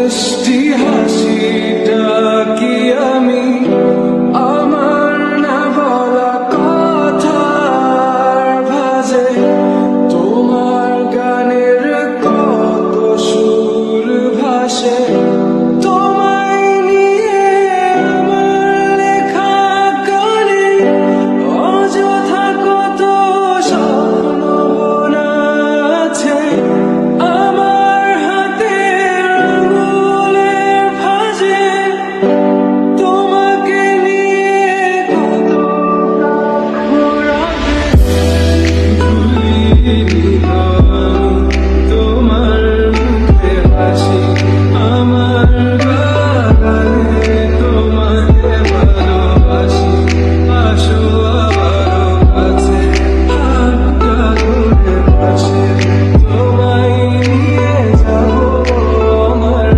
মিষ্টি হাসিটা কি আমি আমার না বলা কথার ভাজে, তোমার গানের কত সুর ভাসে, তোমায় নিয়ে আমার লেখা গানে অযথা কত স্বপ্ন বোনা আছে। আমার হাতের আঙুলের ভাঁজে তোমাকে নিয়ে কত ঘোরাবে। ভুলিনি তোমার মুখে হাসি, আমার গানে তোমাকে ভালোবাসি। আসো আবারও কাছে, হাতটা ধরে পাশে, তোমায় নিয়ে যাবো আমার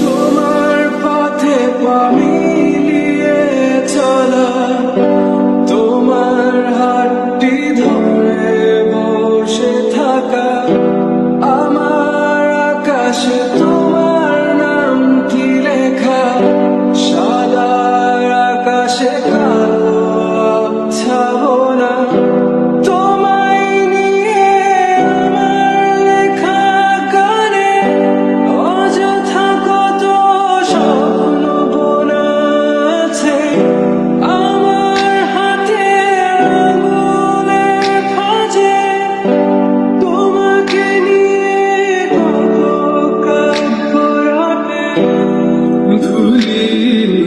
তোমার পথে পা মিলিয়ে চলা, তোমার হাতটি ধরে বসে থাকা, আমার আকাশে তোমার নাম কি লেখা, সাদা আকাশে কালো ছাবনা, তোমায় নিয়ে আমার লেখা গানে অযথা কত স্বপ্ন বোনা আছে। আমার হাতের আঙুলের ভাঁজে তোমাকে নিয়ে কত কাব্য রাতে। ভুলিনি